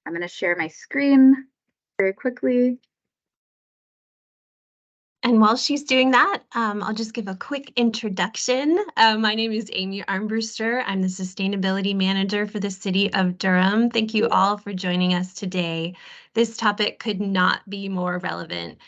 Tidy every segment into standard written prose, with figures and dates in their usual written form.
I'm going to share my screen very quickly. And while she's doing that, I'll just give a quick introduction. My name is Amy Armbruster. I'm the Sustainability Manager for the City of Durham. Thank you all for joining us today. This topic could not be more relevant.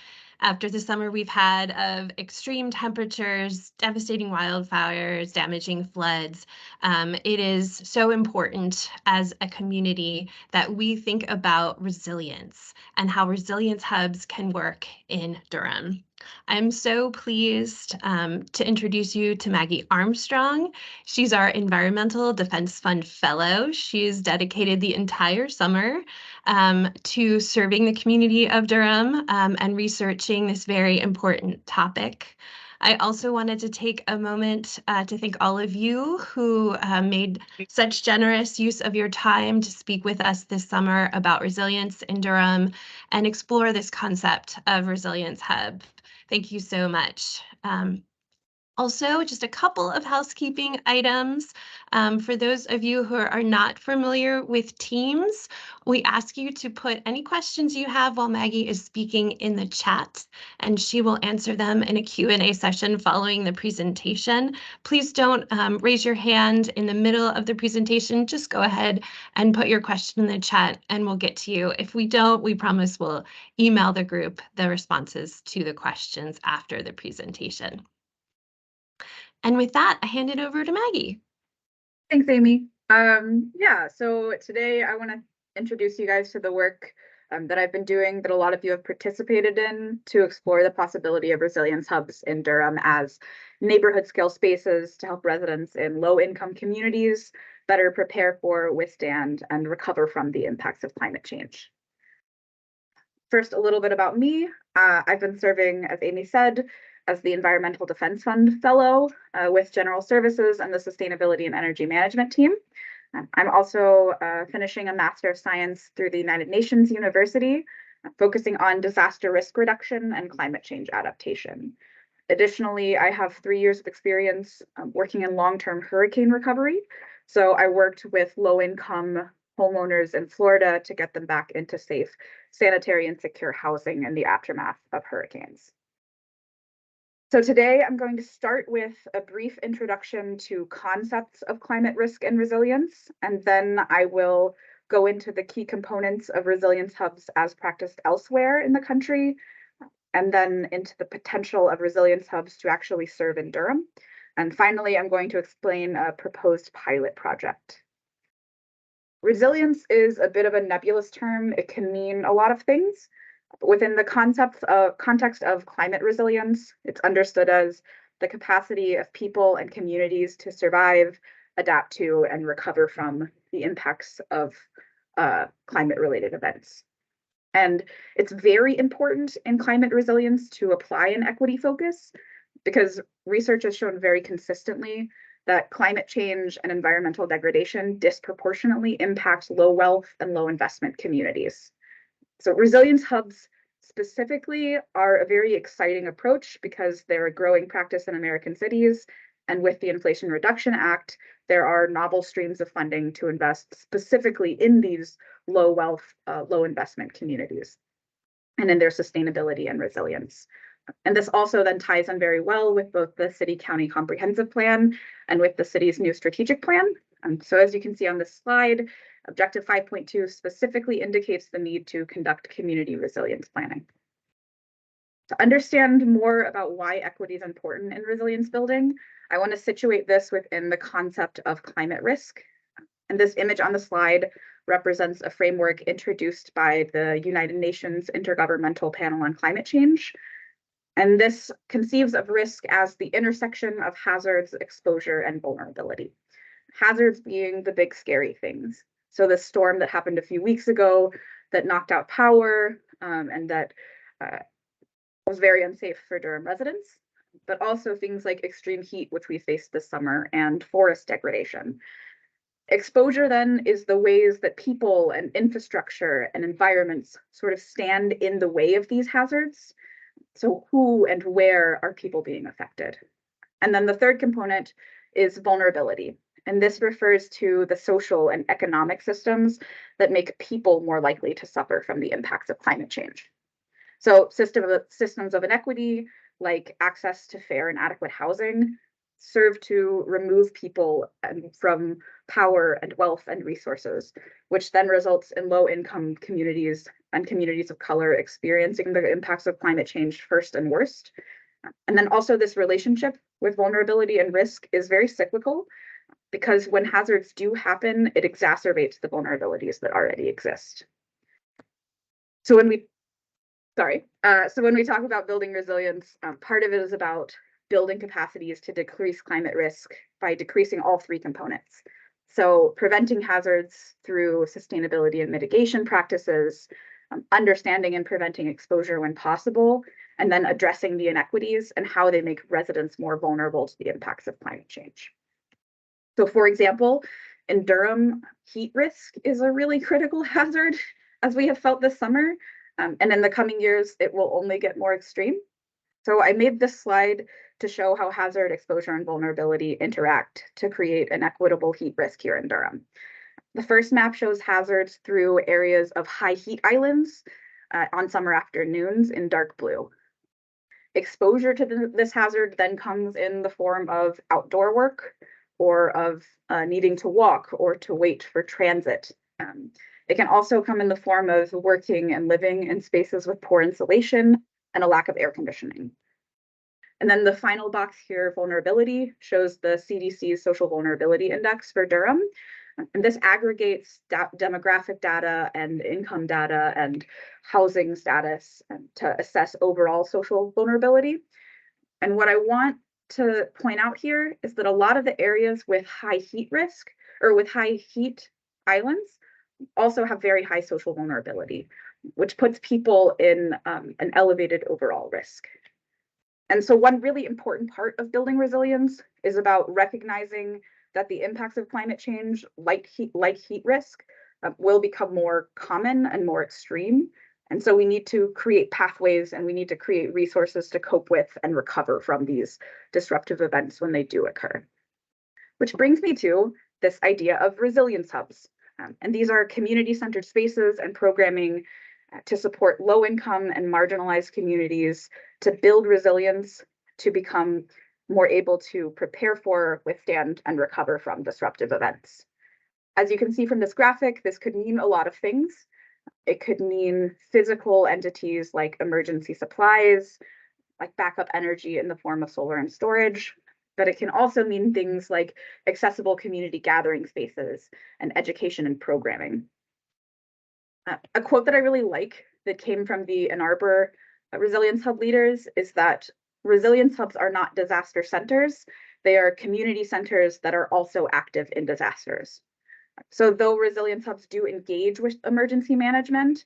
After the summer we've had of extreme temperatures, devastating wildfires, damaging floods, it is so important as a community that we think about resilience and how resilience hubs can work in Durham. I'm so pleased to introduce you to Maggie Armstrong. She's our Environmental Defense Fund Fellow. She's dedicated the entire summer to serving the community of Durham and researching this very important topic. I also wanted to take a moment to thank all of you who made such generous use of your time to speak with us this summer about resilience in Durham and explore this concept of Resilience Hub. Thank you so much. Also, just a couple of housekeeping items. For those of you who are not familiar with Teams, we ask you to put any questions you have while Maggie is speaking in the chat, and she will answer them in a Q&A session following the presentation. Please don't raise your hand in the middle of the presentation. Just go ahead and put your question in the chat, and we'll get to you. If we don't, we promise we'll email the group the responses to the questions after the presentation. And with that, I hand it over to Maggie. Thanks, Amy. So today I want to introduce you guys to the work that I've been doing that a lot of you have participated in to explore the possibility of resilience hubs in Durham as neighborhood scale spaces to help residents in low income communities better prepare for, withstand, and recover from the impacts of climate change. First, a little bit about me. I've been serving, as Amy said, as the Environmental Defense Fund Fellow with General Services and the Sustainability and Energy Management team. I'm also finishing a Master of Science through the United Nations University, focusing on disaster risk reduction and climate change adaptation. Additionally, I have 3 years of experience working in long-term hurricane recovery. So I worked with low-income homeowners in Florida to get them back into safe, sanitary, and secure housing in the aftermath of hurricanes. So today I'm going to start with a brief introduction to concepts of climate risk and resilience, and then I will go into the key components of resilience hubs as practiced elsewhere in the country, and then into the potential of resilience hubs to actually serve in Durham. And finally, I'm going to explain a proposed pilot project. Resilience is a bit of a nebulous term. It can mean a lot of things. Within the context of climate resilience, it's understood as the capacity of people and communities to survive, adapt to, and recover from the impacts of climate-related events. And it's very important in climate resilience to apply an equity focus because research has shown very consistently that climate change and environmental degradation disproportionately impact low wealth and low investment communities. So resilience hubs specifically are a very exciting approach because they're a growing practice in American cities. And with the Inflation Reduction Act, there are novel streams of funding to invest specifically in these low wealth, low investment communities and in their sustainability and resilience. And this also then ties in very well with both the city-county comprehensive plan and with the city's new strategic plan. So as you can see on this slide, Objective 5.2 specifically indicates the need to conduct community resilience planning. To understand more about why equity is important in resilience building, I want to situate this within the concept of climate risk. And this image on the slide represents a framework introduced by the United Nations Intergovernmental Panel on Climate Change. And this conceives of risk as the intersection of hazards, exposure, and vulnerability. Hazards being the big scary things. So the storm that happened a few weeks ago that knocked out power and that was very unsafe for Durham residents, but also things like extreme heat, which we faced this summer, and forest degradation. Exposure then is the ways that people and infrastructure and environments sort of stand in the way of these hazards. So who and where are people being affected? And then the third component is vulnerability. And this refers to the social and economic systems that make people more likely to suffer from the impacts of climate change. So systems of inequity, like access to fair and adequate housing, serve to remove people from power and wealth and resources, which then results in low-income communities and communities of color experiencing the impacts of climate change first and worst. And then also this relationship with vulnerability and risk is very cyclical, because when hazards do happen, it exacerbates the vulnerabilities that already exist. So when we talk about building resilience, part of it is about building capacities to decrease climate risk by decreasing all three components. So preventing hazards through sustainability and mitigation practices, understanding and preventing exposure when possible, and then addressing the inequities and how they make residents more vulnerable to the impacts of climate change. So for example, in Durham, heat risk is a really critical hazard, as we have felt this summer. And in the coming years, it will only get more extreme. So I made this slide to show how hazard, exposure, and vulnerability interact to create an equitable heat risk here in Durham. The first map shows hazards through areas of high heat islands on summer afternoons in dark blue. Exposure to this hazard then comes in the form of outdoor work or of needing to walk or to wait for transit. It can also come in the form of working and living in spaces with poor insulation and a lack of air conditioning. And then the final box here, vulnerability, shows the CDC's Social Vulnerability Index for Durham. And this aggregates demographic data and income data and housing status to assess overall social vulnerability. And what I want to point out here is that a lot of the areas with high heat risk or with high heat islands also have very high social vulnerability, which puts people in an elevated overall risk. And so one really important part of building resilience is about recognizing that the impacts of climate change, like heat risk, will become more common and more extreme. And so we need to create pathways and we need to create resources to cope with and recover from these disruptive events when they do occur. Which brings me to this idea of resilience hubs. And these are community-centered spaces and programming to support low-income and marginalized communities to build resilience, to become more able to prepare for, withstand, and recover from disruptive events. As you can see from this graphic, this could mean a lot of things. It could mean physical entities like emergency supplies, like backup energy in the form of solar and storage, but it can also mean things like accessible community gathering spaces and education and programming. A quote that I really like that came from the Ann Arbor Resilience Hub leaders is that resilience hubs are not disaster centers. They are community centers that are also active in disasters. So though resilience hubs do engage with emergency management,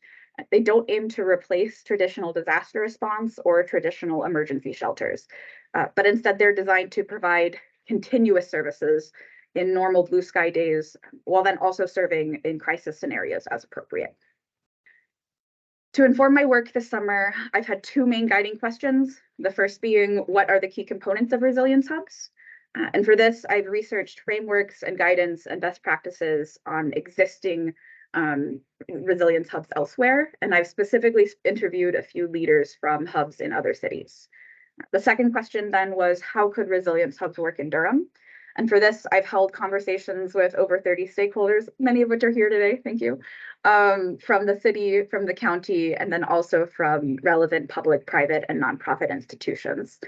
they don't aim to replace traditional disaster response or traditional emergency shelters, but instead they're designed to provide continuous services in normal blue sky days, while then also serving in crisis scenarios as appropriate. To inform my work this summer, I've had two main guiding questions. The first being, what are the key components of resilience hubs? And for this, I've researched frameworks and guidance and best practices on existing resilience hubs elsewhere. And I've specifically interviewed a few leaders from hubs in other cities. The second question then was, how could resilience hubs work in Durham? And for this, I've held conversations with over 30 stakeholders, many of which are here today, thank you, from the city, from the county, and then also from relevant public, private, and nonprofit institutions.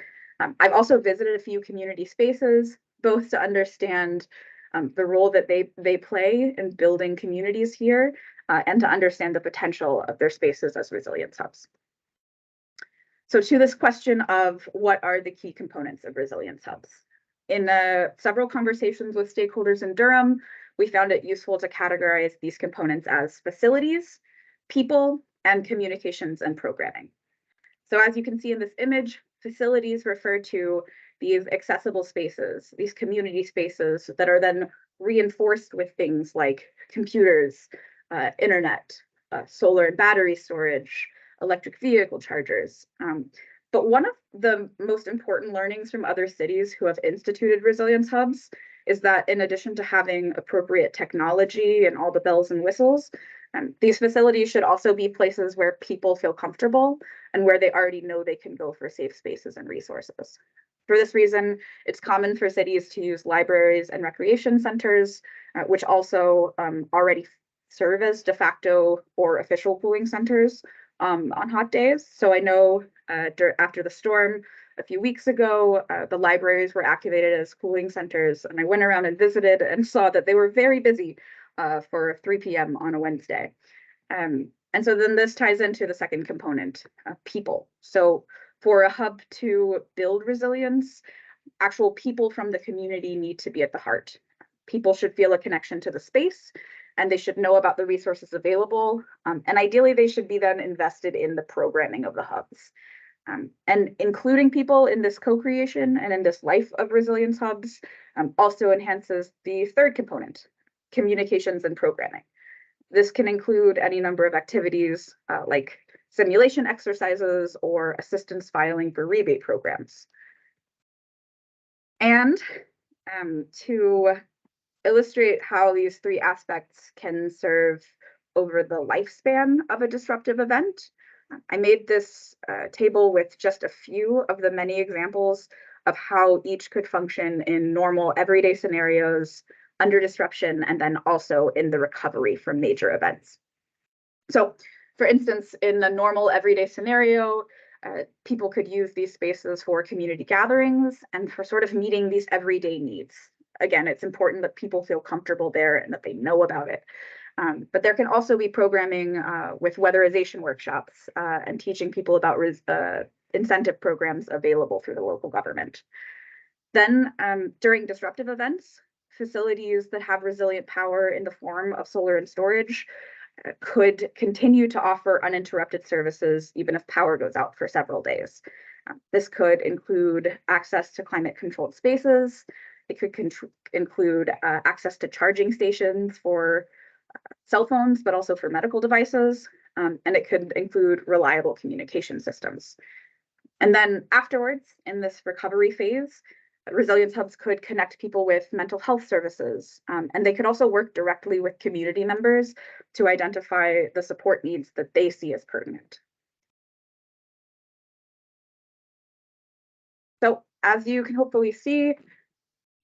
I've also visited a few community spaces, both to understand the role that they play in building communities here, and to understand the potential of their spaces as resilience hubs. So to this question of what are the key components of resilience hubs? In several conversations with stakeholders in Durham, we found it useful to categorize these components as facilities, people, and communications and programming. So as you can see in this image, facilities refer to these accessible spaces, these community spaces that are then reinforced with things like computers, internet, solar and battery storage, electric vehicle chargers. But one of the most important learnings from other cities who have instituted resilience hubs is that in addition to having appropriate technology and all the bells and whistles, these facilities should also be places where people feel comfortable and where they already know they can go for safe spaces and resources. For this reason, it's common for cities to use libraries and recreation centers, which also already serve as de facto or official cooling centers on hot days. So I know after the storm a few weeks ago, the libraries were activated as cooling centers, and I went around and visited and saw that they were very busy for 3 p.m. on a Wednesday. And so then this ties into the second component, people. So for a hub to build resilience, actual people from the community need to be at the heart. People should feel a connection to the space, and they should know about the resources available. And ideally, they should be then invested in the programming of the hubs. And including people in this co-creation and in this life of resilience hubs also enhances the third component, communications and programming. This can include any number of activities like simulation exercises or assistance filing for rebate programs. And to illustrate how these three aspects can serve over the lifespan of a disruptive event, I made this table with just a few of the many examples of how each could function in normal everyday scenarios, under disruption, and then also in the recovery from major events. So, for instance, in a normal everyday scenario, people could use these spaces for community gatherings and for sort of meeting these everyday needs. Again, it's important that people feel comfortable there and that they know about it. But there can also be programming with weatherization workshops and teaching people about incentive programs available through the local government. Then during disruptive events, facilities that have resilient power in the form of solar and storage could continue to offer uninterrupted services even if power goes out for several days. This could include access to climate-controlled spaces. It could include access to charging stations for cell phones, but also for medical devices. And it could include reliable communication systems. And then afterwards, in this recovery phase, resilience hubs could connect people with mental health services, and they could also work directly with community members to identify the support needs that they see as pertinent. So as you can hopefully see,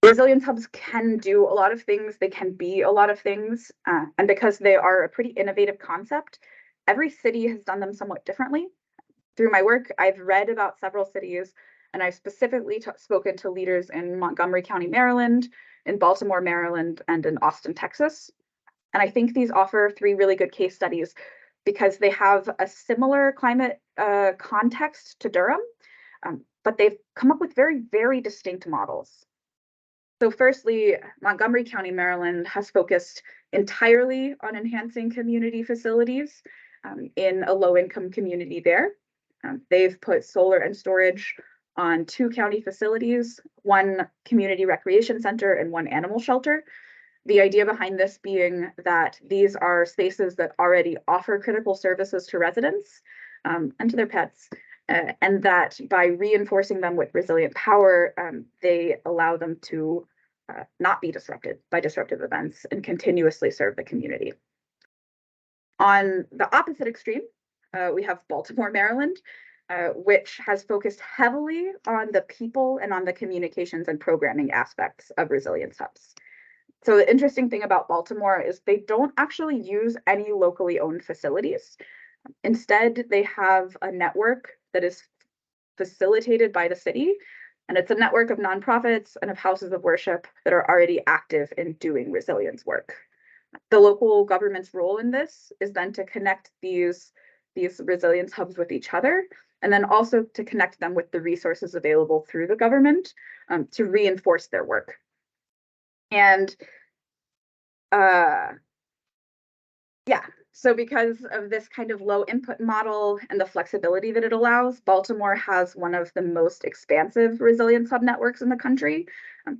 resilience hubs can do a lot of things. They can be a lot of things. And because they are a pretty innovative concept, every city has done them somewhat differently. Through my work, I've read about several cities, and I've specifically spoken to leaders in Montgomery County, Maryland, in Baltimore, Maryland, and in Austin, Texas. And I think these offer three really good case studies because they have a similar climate context to Durham, but they've come up with very, very distinct models. So firstly, Montgomery County, Maryland has focused entirely on enhancing community facilities in a low-income community there. They've put solar and storage on 2 county facilities, 1 community recreation center and 1 animal shelter. The idea behind this being that these are spaces that already offer critical services to residents and to their pets, and that by reinforcing them with resilient power, they allow them to not be disrupted by disruptive events and continuously serve the community. On the opposite extreme, we have Baltimore, Maryland, which has focused heavily on the people and on the communications and programming aspects of resilience hubs. So the interesting thing about Baltimore is they don't actually use any locally owned facilities. Instead, they have a network that is facilitated by the city, and it's a network of nonprofits and of houses of worship that are already active in doing resilience work. The local government's role in this is then to connect these resilience hubs with each other, and then also to connect them with the resources available through the government to reinforce their work. And so because of this kind of low input model and the flexibility that it allows, Baltimore has one of the most expansive resilience hub networks in the country.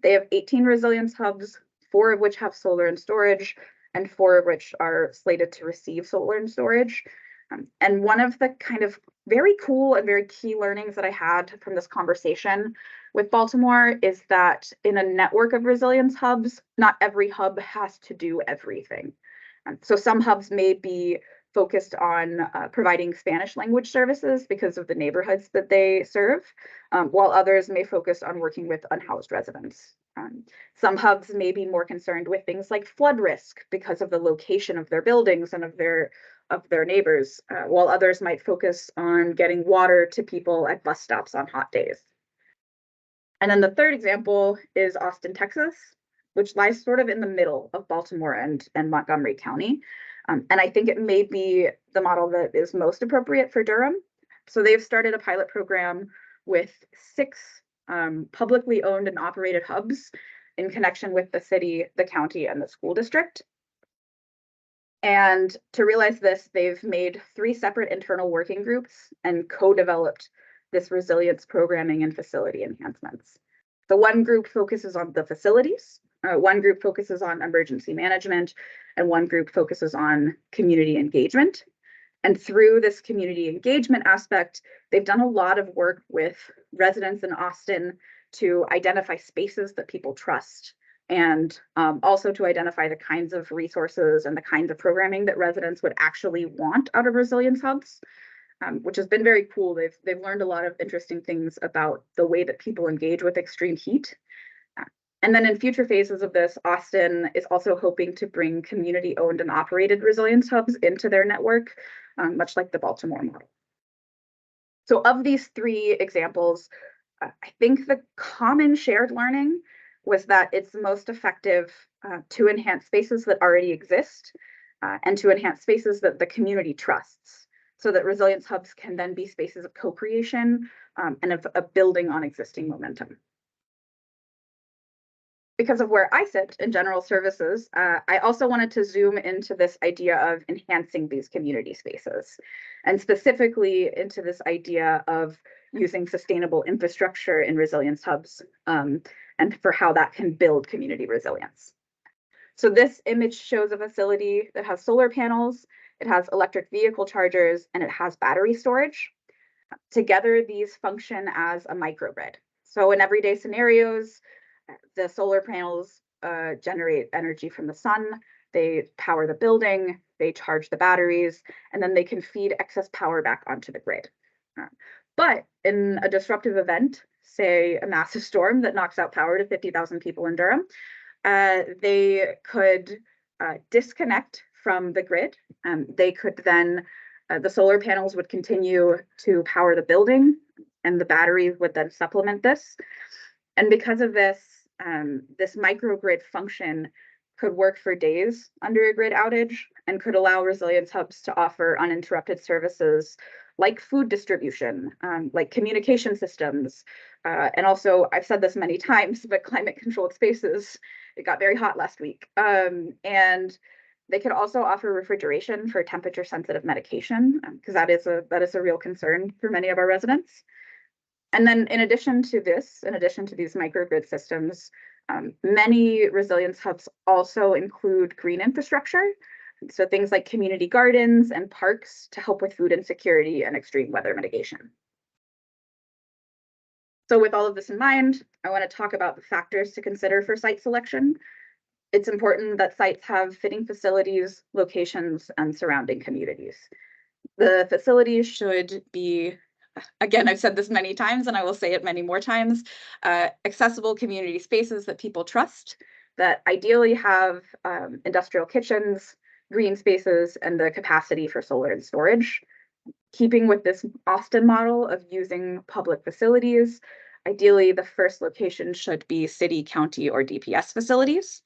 They have 18 resilience hubs, 4 of which have solar and storage, and 4 of which are slated to receive solar and storage. And one of the kind of very cool and very key learnings that I had from this conversation with Baltimore is that in a network of resilience hubs, not every hub has to do everything. So some hubs may be focused on providing Spanish language services because of the neighborhoods that they serve, while others may focus on working with unhoused residents. Some hubs may be more concerned with things like flood risk because of the location of their buildings and of their neighbors, while others might focus on getting water to people at bus stops on hot days. And then the third example is Austin, Texas, which lies sort of in the middle of Baltimore and Montgomery County. And I think it may be the model that is most appropriate for Durham. So they've started a pilot program with 6 publicly owned and operated hubs in connection with the city, the county, and the school district. And to realize this, they've made 3 separate internal working groups and co-developed this resilience programming and facility enhancements. The one group focuses on the facilities, one group focuses on emergency management, and one group focuses on community engagement. And through this community engagement aspect, they've done a lot of work with residents in Austin to identify spaces that people trust, and also to identify the kinds of resources and the kinds of programming that residents would actually want out of resilience hubs, which has been very cool. They've learned a lot of interesting things about the way that people engage with extreme heat. And then in future phases of this, Austin is also hoping to bring community-owned and operated resilience hubs into their network, much like the Baltimore model. So of these 3 examples, I think the common shared learning was that it's most effective to enhance spaces that already exist and to enhance spaces that the community trusts, so that resilience hubs can then be spaces of co-creation and of building on existing momentum. Because of where I sit in general services, I also wanted to zoom into this idea of enhancing these community spaces, and specifically into this idea of using sustainable infrastructure in resilience hubs, and for how that can build community resilience. So this image shows a facility that has solar panels, it has electric vehicle chargers, and it has battery storage. Together, these function as a microgrid. So in everyday scenarios, the solar panels generate energy from the sun, they power the building, they charge the batteries, and then they can feed excess power back onto the grid. But in a disruptive event, say a massive storm that knocks out power to 50,000 people in Durham, they could disconnect from the grid. They could then, the solar panels would continue to power the building, and the batteries would then supplement this. And because of this, this microgrid function could work for days under a grid outage and could allow resilience hubs to offer uninterrupted services like food distribution, like communication systems, and also, I've said this many times, but climate controlled spaces. It got very hot last week. And they could also offer refrigeration for temperature sensitive medication, because that is a real concern for many of our residents. And then in addition to this, in addition to these microgrid systems, many resilience hubs also include green infrastructure. So things like community gardens and parks to help with food insecurity and extreme weather mitigation. So with all of this in mind, I want to talk about the factors to consider for site selection. It's important that sites have fitting facilities, locations, and surrounding communities. The facilities should be, again, I've said this many times and I will say it many more times, accessible community spaces that people trust, that ideally have industrial kitchens, green spaces, and the capacity for solar and storage. Keeping with this Austin model of using public facilities, ideally the first location should be city, county, or DPS facilities.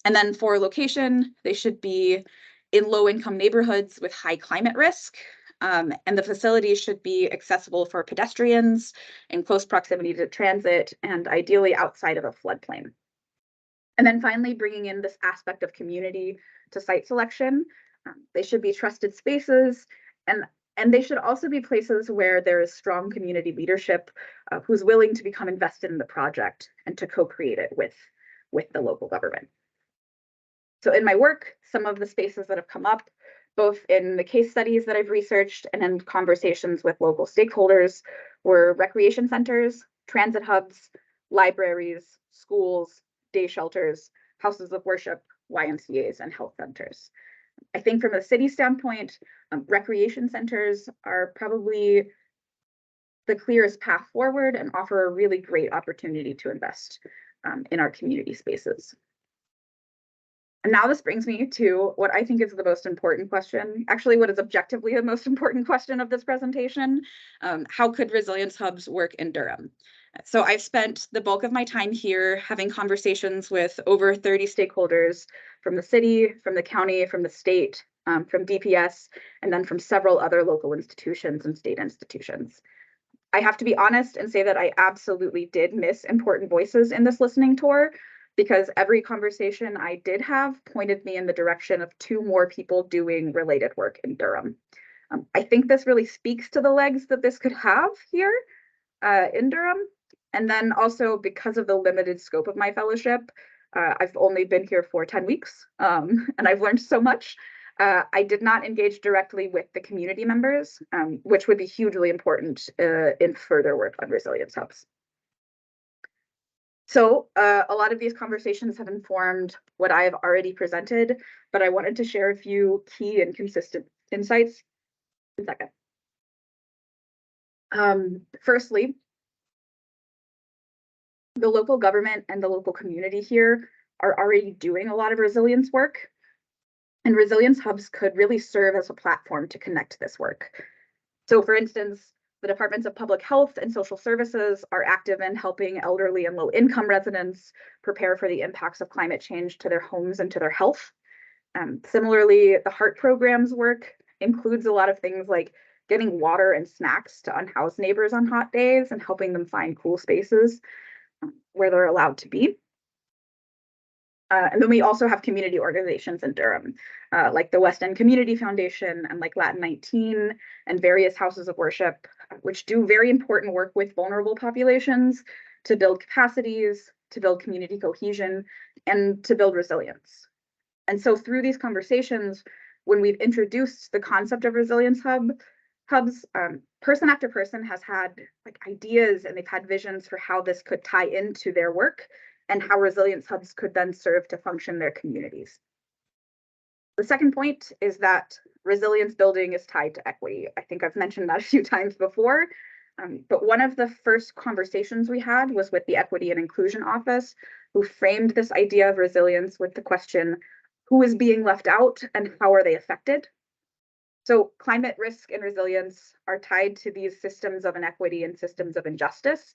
And then for location, they should be in low-income neighborhoods with high climate risk. And the facilities should be accessible for pedestrians in close proximity to transit and ideally outside of a floodplain. And then finally, bringing in this aspect of community to site selection. They should be trusted spaces, and they should also be places where there is strong community leadership who's willing to become invested in the project and to co-create it with the local government. So in my work, some of the spaces that have come up, both in the case studies that I've researched and in conversations with local stakeholders, were recreation centers, transit hubs, libraries, schools, day shelters, houses of worship, YMCAs, and health centers. I think from a city standpoint, recreation centers are probably the clearest path forward and offer a really great opportunity to invest in our community spaces. And now this brings me to what I think is the most important question, actually what is objectively the most important question of this presentation. How could resilience hubs work in Durham? So I've spent the bulk of my time here having conversations with over 30 stakeholders from the city, from the county, from the state, from DPS, and then from several other local institutions and state institutions. I have to be honest and say that I absolutely did miss important voices in this listening tour, because every conversation I did have pointed me in the direction of 2 more people doing related work in Durham. I think this really speaks to the legs that this could have here in Durham. And then also because of the limited scope of my fellowship, I've only been here for 10 weeks and I've learned so much. I did not engage directly with the community members, which would be hugely important in further work on resilience hubs. So a lot of these conversations have informed what I have already presented, but I wanted to share a few key and consistent insights. One second. Firstly, the local government and the local community here are already doing a lot of resilience work, and resilience hubs could really serve as a platform to connect this work. So for instance, the Departments of Public Health and Social Services are active in helping elderly and low-income residents prepare for the impacts of climate change to their homes and to their health. Similarly, the HEART program's work includes a lot of things like getting water and snacks to unhoused neighbors on hot days and helping them find cool spaces where they're allowed to be. And then we also have community organizations in Durham, like the West End Community Foundation and like Latin 19 and various houses of worship, which do very important work with vulnerable populations to build capacities, to build community cohesion, and to build resilience. And so through these conversations, when we've introduced the concept of resilience hubs, person after person has had like ideas and they've had visions for how this could tie into their work and how resilience hubs could then serve to function their communities. The second point is that resilience building is tied to equity. I think I've mentioned that a few times before, but one of the first conversations we had was with the Equity and Inclusion Office, who framed this idea of resilience with the question, who is being left out and how are they affected? So climate risk and resilience are tied to these systems of inequity and systems of injustice.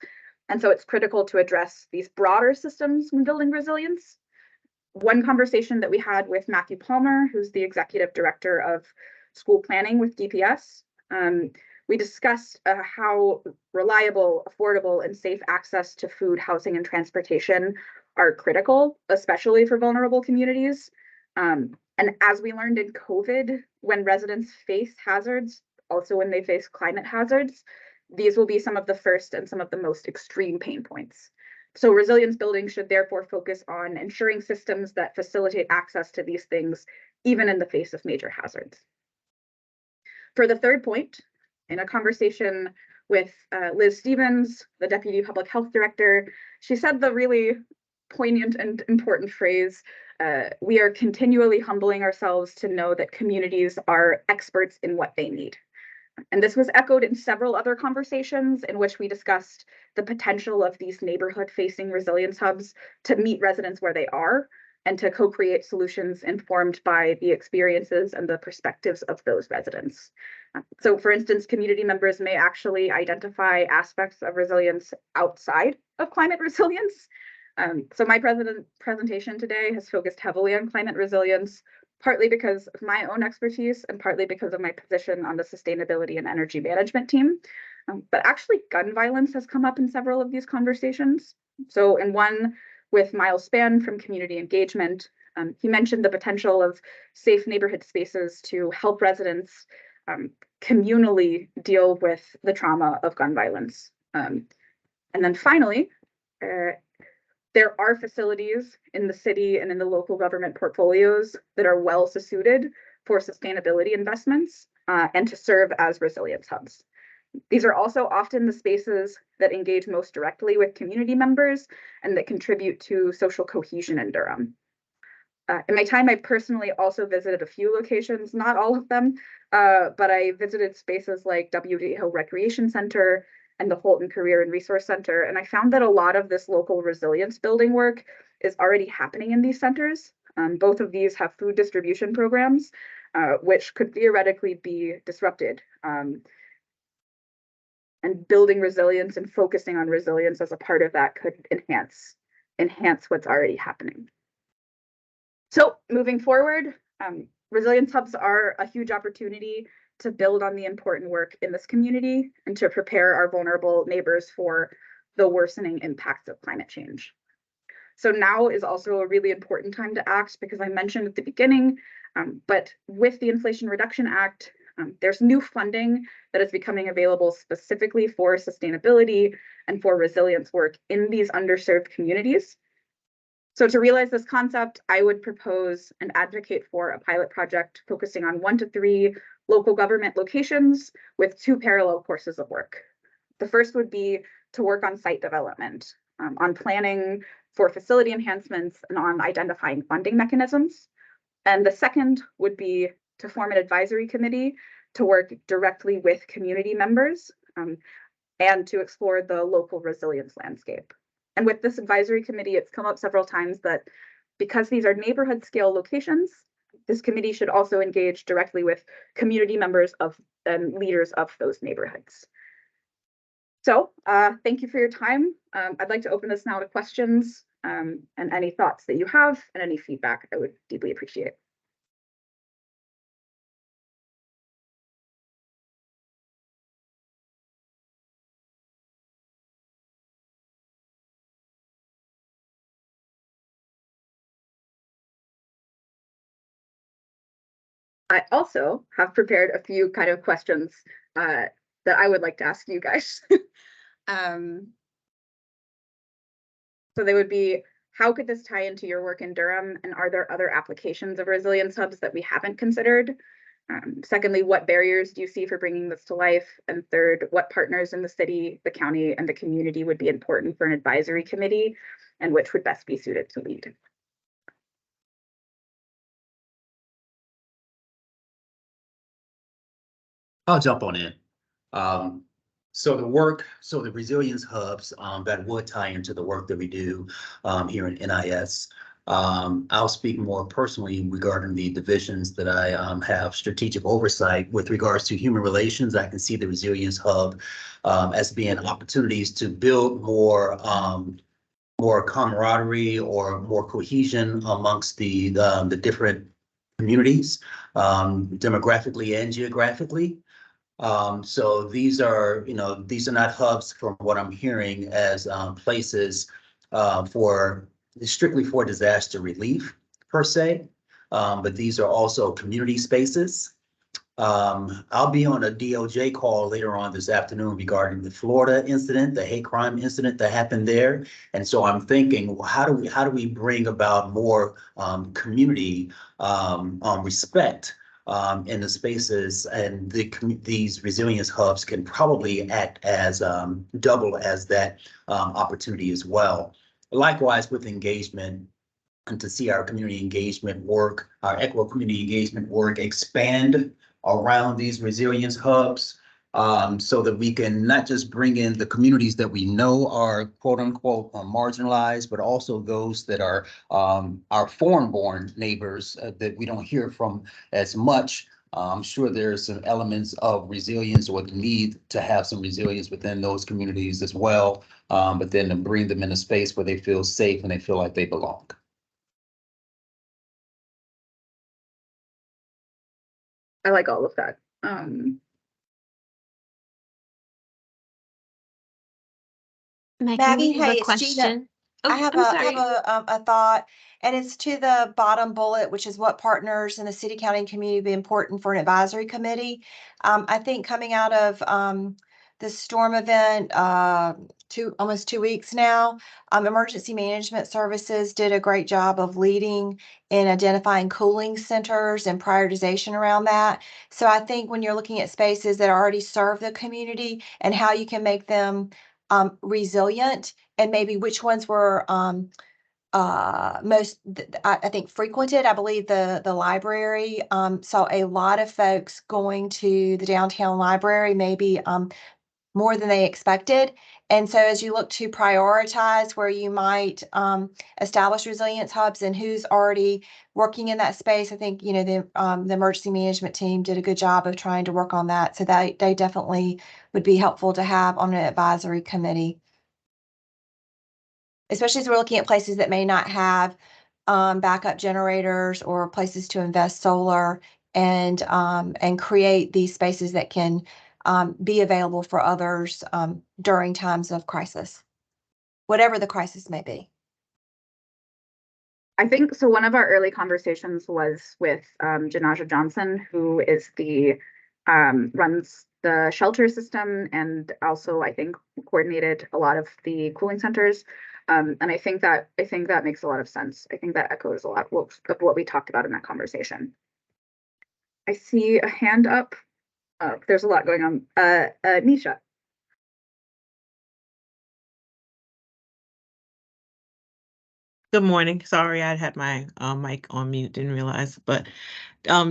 And so it's critical to address these broader systems when building resilience. One conversation that we had with Matthew Palmer, who's the executive director of school planning with DPS, we discussed how reliable, affordable, and safe access to food, housing, and transportation are critical, especially for vulnerable communities. And as we learned in COVID, when residents face hazards, also when they face climate hazards, these will be some of the first and some of the most extreme pain points. So resilience building should therefore focus on ensuring systems that facilitate access to these things, even in the face of major hazards. For the third point, in a conversation with Liz Stevens, the Deputy Public Health Director, she said the really poignant and important phrase, we are continually humbling ourselves to know that communities are experts in what they need. And this was echoed in several other conversations in which we discussed the potential of these neighborhood-facing resilience hubs to meet residents where they are and to co-create solutions informed by the experiences and the perspectives of those residents. So for instance, community members may actually identify aspects of resilience outside of climate resilience. So my presentation today has focused heavily on climate resilience, partly because of my own expertise and partly because of my position on the sustainability and energy management team. But actually gun violence has come up in several of these conversations. So in one with Miles Spann from Community Engagement, he mentioned the potential of safe neighborhood spaces to help residents communally deal with the trauma of gun violence. And then finally, there are facilities in the city and in the local government portfolios that are well suited for sustainability investments and to serve as resilience hubs. These are also often the spaces that engage most directly with community members and that contribute to social cohesion in Durham. In my time, I personally also visited a few locations, not all of them, but I visited spaces like W.J. Hill Recreation Center and the Holton Career and Resource Center. And I found that a lot of this local resilience building work is already happening in these centers. Both of these have food distribution programs, which could theoretically be disrupted. And building resilience and focusing on resilience as a part of that could enhance what's already happening. So moving forward, resilience hubs are a huge opportunity to build on the important work in this community and to prepare our vulnerable neighbors for the worsening impacts of climate change. So now is also a really important time to act because I mentioned at the beginning, but with the Inflation Reduction Act, there's new funding that is becoming available specifically for sustainability and for resilience work in these underserved communities. So to realize this concept, I would propose and advocate for a pilot project focusing on 1 to 3 local government locations with 2 parallel courses of work. The first would be to work on site development, on planning for facility enhancements, and on identifying funding mechanisms. And the second would be to form an advisory committee to work directly with community members and to explore the local resilience landscape. And with this advisory committee, it's come up several times that because these are neighborhood scale locations, this committee should also engage directly with community members and leaders of those neighborhoods. So thank you for your time. I'd like to open this now to questions and any thoughts that you have and any feedback I would deeply appreciate. I also have prepared a few kind of questions that I would like to ask you guys. So they would be, how could this tie into your work in Durham? And are there other applications of resilience hubs that we haven't considered? Secondly, what barriers do you see for bringing this to life? And third, what partners in the city, the county, and the community would be important for an advisory committee, and which would best be suited to lead? I'll jump on in. So the resilience hubs that would tie into the work that we do here in NIS. I'll speak more personally regarding the divisions that I have strategic oversight with regards to human relations. I can see the resilience hub as being opportunities to build more camaraderie or more cohesion amongst the different communities, demographically and geographically. So these are not hubs from what I'm hearing as places strictly for disaster relief per se, but these are also community spaces. I'll be on a DOJ call later on this afternoon regarding the Florida incident, the hate crime incident that happened there. And so I'm thinking, well, how do we bring about more community respect in the spaces, and these resilience hubs can probably act as double as that opportunity as well. Likewise with engagement, and to see our community engagement work, our equitable community engagement work expand around these resilience hubs, so that we can not just bring in the communities that we know are quote unquote marginalized, but also those that are our foreign-born neighbors that we don't hear from as much. I'm sure there's some elements of resilience or the need to have some resilience within those communities as well, but then to bring them in a space where they feel safe and they feel like they belong. I like all of that. Maggie, hey, a it's Gina. question. Oh, I have I'm sorry. a thought, and it's to the bottom bullet, which is what partners in the city, county, and community would be important for an advisory committee. I think coming out of the storm event, almost 2 weeks now. Emergency Management Services did a great job of leading in identifying cooling centers and prioritization around that. So I think when you're looking at spaces that already serve the community and how you can make them resilient, and maybe which ones were I think frequented. I believe the library saw a lot of folks going to the downtown library, maybe more than they expected. And so as you look to prioritize where you might establish resilience hubs and who's already working in that space, I think, you know, the emergency management team did a good job of trying to work on that. So that they definitely would be helpful to have on an advisory committee. Especially as we're looking at places that may not have backup generators or places to invest solar and create these spaces that can be available for others during times of crisis, whatever the crisis may be. I think so. One of our early conversations was with Janaja Johnson, who is runs the shelter system and also I think coordinated a lot of the cooling centers. And I think that makes a lot of sense. I think that echoes a lot of what we talked about in that conversation. I see a hand up. There's a lot going on. Nisha. Good morning. Sorry, I had my mic on mute, didn't realize. But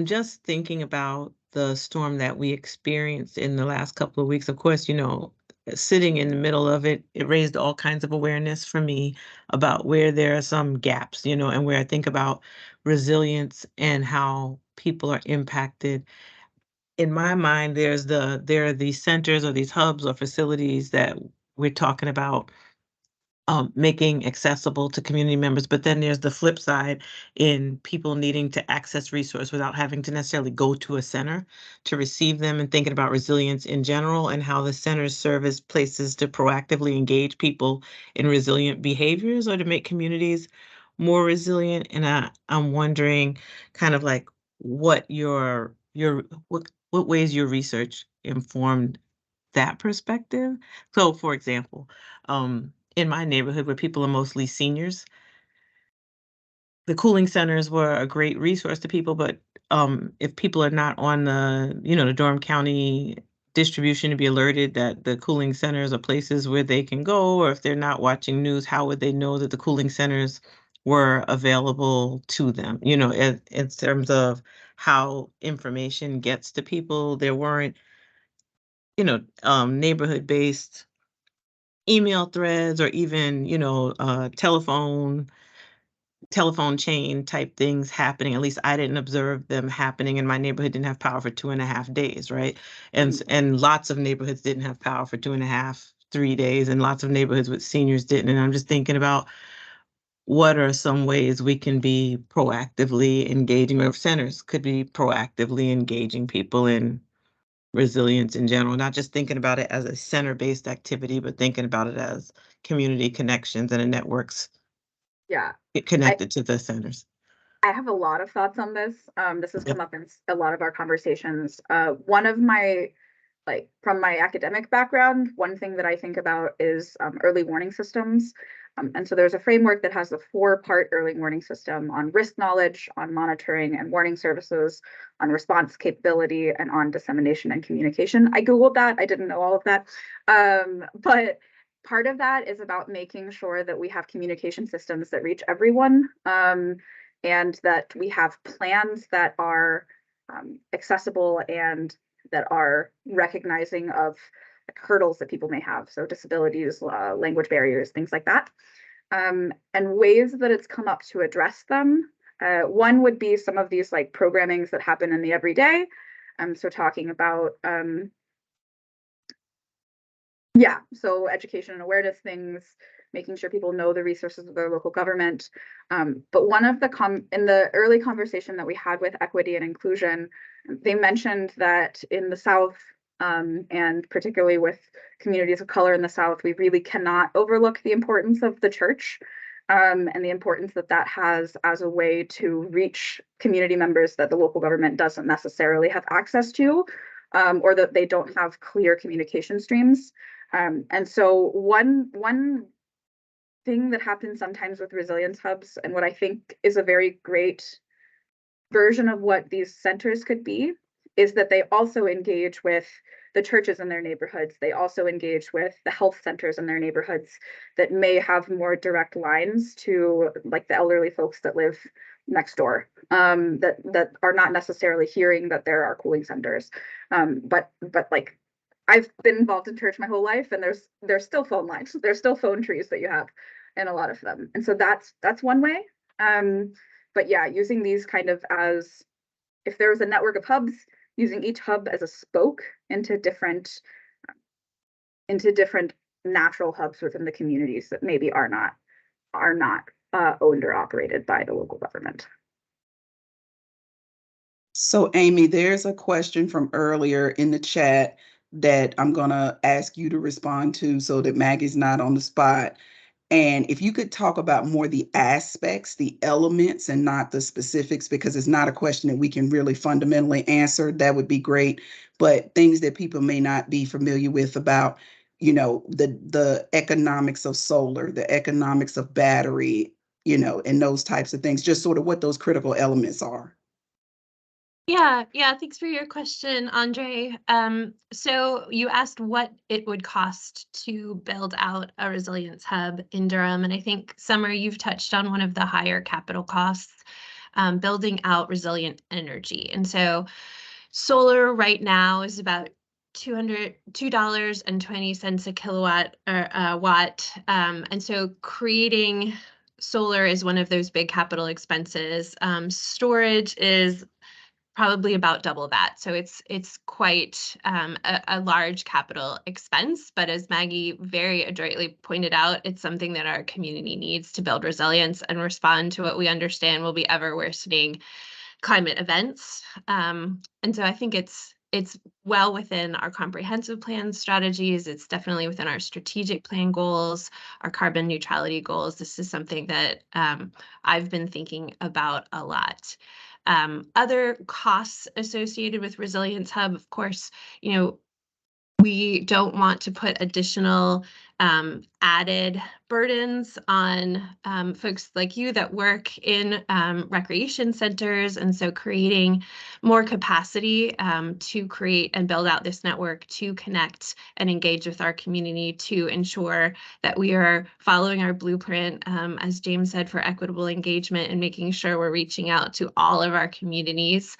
just thinking about the storm that we experienced in the last couple of weeks, of course, you know, sitting in the middle of it, it raised all kinds of awareness for me about where there are some gaps, you know, and where I think about resilience and how people are impacted. In my mind, there are these centers or these hubs or facilities that we're talking about making accessible to community members. But then there's the flip side in people needing to access resource without having to necessarily go to a center to receive them, and thinking about resilience in general and how the centers serve as places to proactively engage people in resilient behaviors or to make communities more resilient. And I'm wondering kind of like what what ways your research informed that perspective. So for example, in my neighborhood where people are mostly seniors, the cooling centers were a great resource to people, but if people are not on the Durham County distribution to be alerted that the cooling centers are places where they can go, or if they're not watching news, how would they know that the cooling centers were available to them? You know, in terms of how information gets to people, there weren't, neighborhood-based email threads or even, telephone chain type things happening. At least I didn't observe them happening, and my neighborhood didn't have power for 2.5 days, right? And lots of neighborhoods didn't have power for 2.5, 3 days, and lots of neighborhoods with seniors didn't. And I'm just thinking about what are some ways we can be proactively engaging, or centers could be proactively engaging people in resilience in general, not just thinking about it as a center-based activity, but thinking about it as community connections and a networks Yeah. connected to the centers. I have a lot of thoughts on this. This has Yep. come up in a lot of our conversations. One of my, from my academic background, one thing that I think about is early warning systems. And so there's a framework that has a 4-part early warning system on risk knowledge, on monitoring and warning services, on response capability, and on dissemination and communication. I Googled that. I didn't know all of that. But part of that is about making sure that we have communication systems that reach everyone, and that we have plans that are accessible and that are recognizing of hurdles that people may have. So disabilities, language barriers, things like that. And ways that it's come up to address them. One would be some of these programmings that happen in the everyday. So talking about, so education and awareness things, making sure people know the resources of their local government. But one of in the early conversation that we had with equity and inclusion, they mentioned that in the South, and particularly with communities of color in the South, we really cannot overlook the importance of the church, and the importance that that has as a way to reach community members that the local government doesn't necessarily have access to. or that they don't have clear communication streams. And so one thing that happens sometimes with resilience hubs, and what I think is a very great version of what these centers could be, is that they also engage with the churches in their neighborhoods. They also engage with the health centers in their neighborhoods that may have more direct lines to like the elderly folks that live next door, that are not necessarily hearing that there are cooling centers. But like I've been involved in church my whole life, and there's still phone lines, there's still phone trees that you have in a lot of them. And so that's one way. But yeah, using these kind of as, if there was a network of hubs, using each hub as a spoke into different natural hubs within the communities that maybe are not owned or operated by the local government. So Amy, there's a question from earlier in the chat that I'm gonna ask you to respond to so that Maggie's not on the spot. And if you could talk about more the aspects, the elements, and not the specifics, because it's not a question that we can really fundamentally answer, that would be great. But things that people may not be familiar with about, the economics of solar, the economics of battery, and those types of things, just sort of what those critical elements are. Yeah, thanks for your question, Andre. So you asked what it would cost to build out a resilience hub in Durham, and I think, Summer, you've touched on one of the higher capital costs, building out resilient energy. And so solar right now is about $2.20 a kilowatt or watt. And so creating solar is one of those big capital expenses. Storage is probably about double that. So it's quite a large capital expense. But as Maggie very adroitly pointed out, it's something that our community needs to build resilience and respond to what we understand will be ever worsening climate events. And so I think it's well within our comprehensive plan strategies. It's definitely within our strategic plan goals, our carbon neutrality goals. This is something that I've been thinking about a lot. Other costs associated with Resilience Hub, of course, we don't want to put additional added burdens on folks like you that work in recreation centers. And so creating more capacity to create and build out this network to connect and engage with our community to ensure that we are following our blueprint, as James said, for equitable engagement and making sure we're reaching out to all of our communities.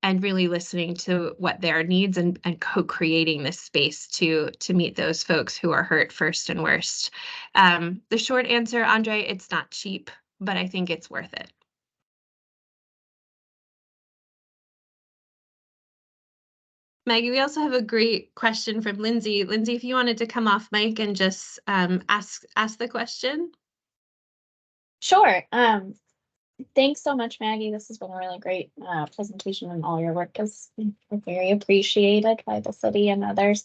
And really listening to what their needs and co-creating this space to meet those folks who are hurt first and worst. The short answer, Andre, it's not cheap, but I think it's worth it. Maggie, we also have a great question from Lindsay. Lindsay, if you wanted to come off mic and just ask the question. Sure. Thanks so much, Maggie. This has been a really great presentation, and all your work is very appreciated by the city and others.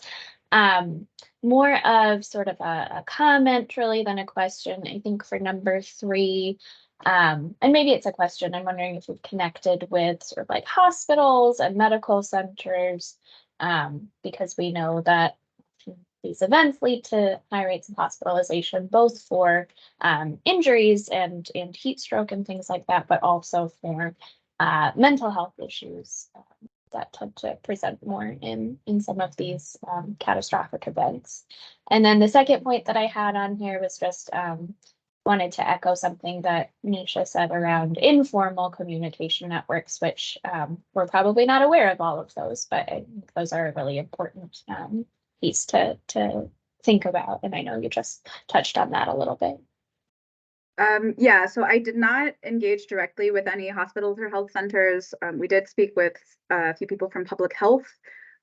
More of sort of a comment really than a question. I think for number 3, and maybe it's a question, I'm wondering if you've connected with sort of like hospitals and medical centers, because we know that these events lead to high rates of hospitalization, both for injuries and heat stroke and things like that, but also for mental health issues that tend to present more in some of these catastrophic events. And then the second point that I had on here was just wanted to echo something that Nisha said around informal communication networks, which we're probably not aware of all of those, but I think those are a really important piece to think about. And I know you just touched on that a little bit. Yeah, so I did not engage directly with any hospitals or health centers. We did speak with a few people from public health,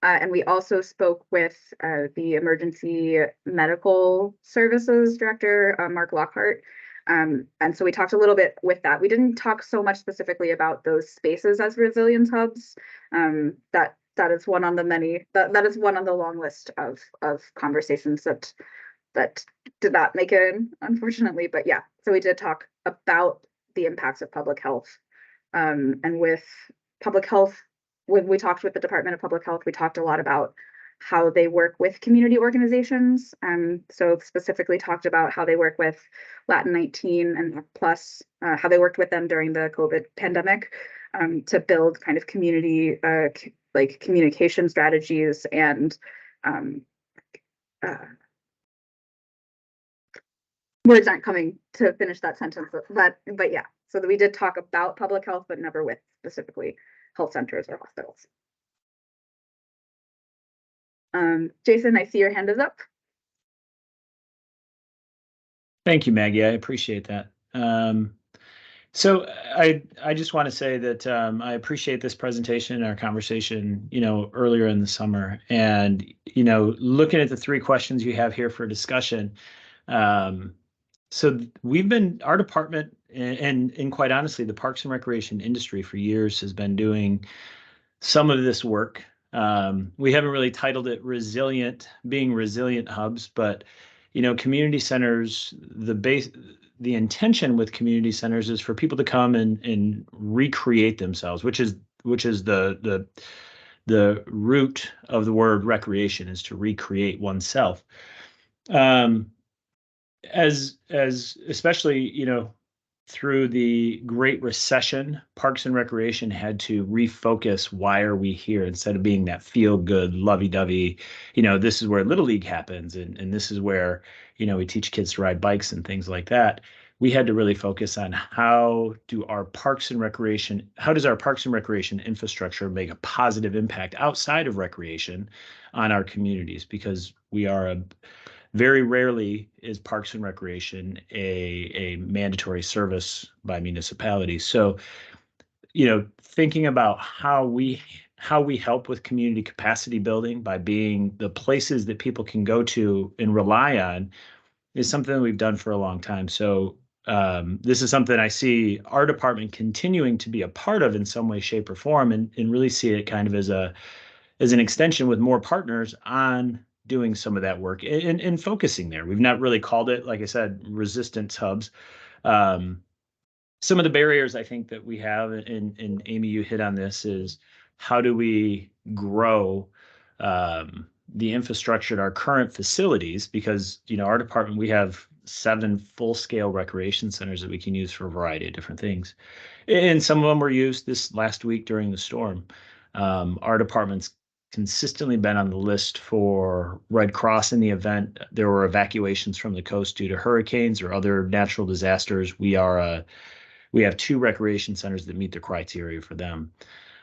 and we also spoke with the emergency medical services director, Mark Lockhart. And so we talked a little bit with that. We didn't talk so much specifically about those spaces as resilience hubs. That is one on the many, that is one on the long list of conversations that did not make it in, unfortunately. But yeah, so we did talk about the impacts of public health. And with public health when we talked with the Department of Public Health, we talked a lot about how they work with community organizations. So specifically talked about how they work with Latin 19 and Plus, how they worked with them during the COVID pandemic, to build kind of community like communication strategies and words aren't coming to finish that sentence, but yeah. So that we did talk about public health, but never with specifically health centers or hospitals. Jason, I see your hand is up. Thank you, Maggie. I appreciate that. So I just want to say that I appreciate this presentation and our conversation, earlier in the summer. And, looking at the 3 questions you have here for discussion. So our department, and quite honestly, the Parks and Recreation industry for years has been doing some of this work. We haven't really titled it being resilient hubs, but community centers, the intention with community centers is for people to come and recreate themselves, which is the root of the word recreation, is to recreate oneself. As especially, through the Great Recession, Parks and Recreation had to refocus, why are we here, instead of being that feel good, lovey-dovey, this is where Little League happens, and this is where, we teach kids to ride bikes and things like that. We had to really focus on how does our Parks and Recreation infrastructure make a positive impact outside of recreation on our communities, because we are very rarely is Parks and Recreation a mandatory service by municipalities. So, thinking about how we help with community capacity building by being the places that people can go to and rely on is something that we've done for a long time. So this is something I see our department continuing to be a part of in some way, shape, or form, and really see it kind of as an extension with more partners on doing some of that work and focusing there. We've not really called it, like I said, resistance hubs. Some of the barriers I think that we have, and Amy, you hit on this, is how do we grow the infrastructure at our current facilities? Because, our department, we have 7 full-scale recreation centers that we can use for a variety of different things. And some of them were used this last week during the storm. Our department's consistently been on the list for Red Cross in the event there were evacuations from the coast due to hurricanes or other natural disasters. We have 2 recreation centers that meet the criteria for them.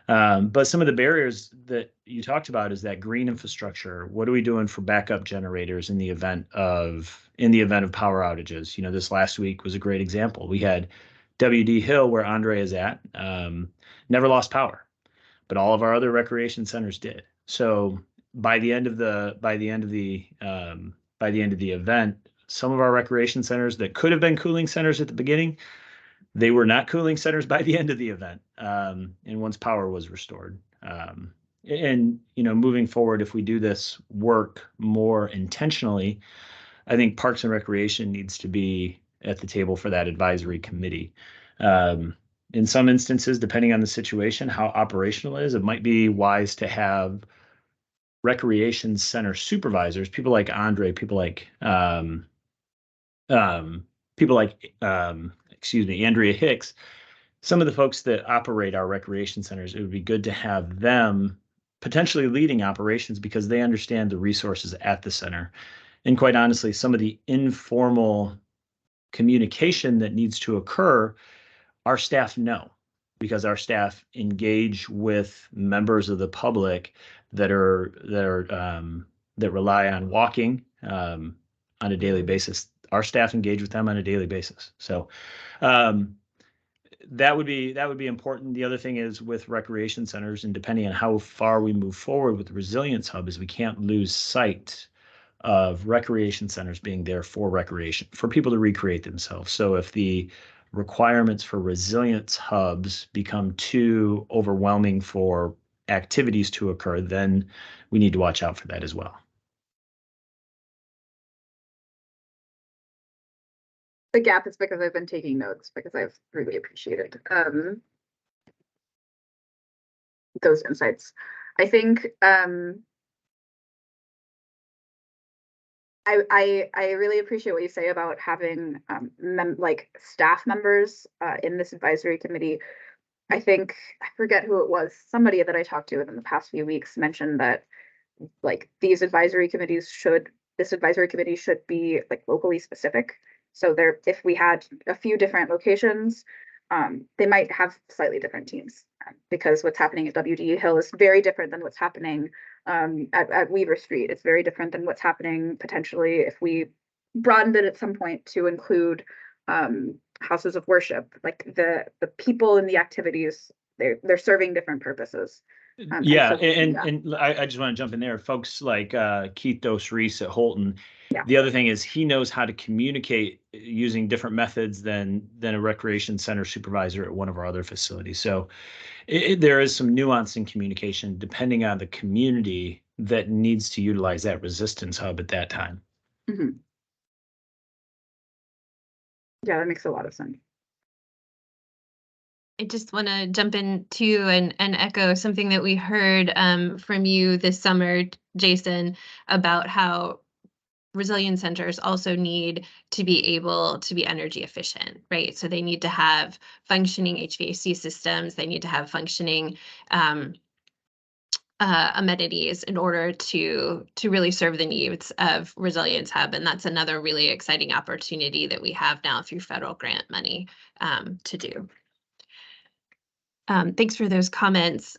But some of the barriers that you talked about is that green infrastructure. What are we doing for backup generators in the event of power outages? This last week was a great example. We had WD Hill, where Andre is at, never lost power, but all of our other recreation centers did. So by the end of the event, some of our recreation centers that could have been cooling centers at the beginning, they were not cooling centers by the end of the event. And once power was restored, and moving forward, if we do this work more intentionally, I think Parks and Recreation needs to be at the table for that advisory committee. In some instances, depending on the situation, how operational it is, it might be wise to have recreation center supervisors, people like Andre, people like Andrea Hicks, some of the folks that operate our recreation centers. It would be good to have them potentially leading operations because they understand the resources at the center. And quite honestly, some of the informal communication that needs to occur, our staff know, because our staff engage with members of the public that rely on walking on a daily basis. Our staff engage with them on a daily basis. So that would be important. The other thing is with recreation centers, and depending on how far we move forward with the Resilience Hub, is we can't lose sight of recreation centers being there for recreation, for people to recreate themselves. So if the requirements for resilience hubs become too overwhelming for activities to occur, then we need to watch out for that as well. The gap is because I've been taking notes, because I've really appreciated. those insights. I think I really appreciate what you say about having like staff members in this advisory committee. I think I forget who it was. Somebody that I talked to within the past few weeks mentioned that like this advisory committee should be like locally specific. So there, if we had a few different locations, they might have slightly different teams because what's happening at WDE Hill is very different than what's happening at Weaver Street. It's very different than what's happening potentially if we broadened it at some point to include houses of worship. Like the people in the activities, they're serving different purposes. Yeah, and and I just want to jump in there. Folks like Keith Dos Reese at Holton. Yeah. The other thing is he knows how to communicate using different methods than a recreation center supervisor at one of our other facilities. So there is some nuance in communication depending on the community that needs to utilize that resistance hub at that time. Mm-hmm. Yeah, that makes a lot of sense. I just want to jump in too and echo something that we heard from you this summer, Jason, about how resilience centers also need to be able to be energy efficient, right? So they need to have functioning HVAC systems. They need to have functioning amenities in order to really serve the needs of Resilience Hub. And that's another really exciting opportunity that we have now through federal grant money to do. Thanks for those comments.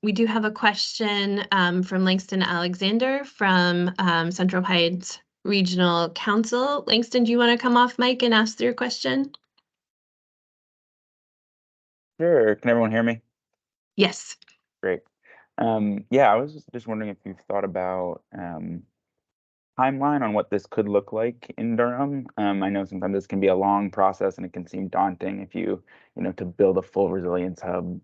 We do have a question from Langston Alexander from Central Pines Regional Council. Langston, do you want to come off mic and ask your question? Sure. Can everyone hear me? Yes. Great. Yeah, I was just wondering if you've thought about timeline on what this could look like in Durham. I know sometimes this can be a long process and it can seem daunting if you to build a full resilience hub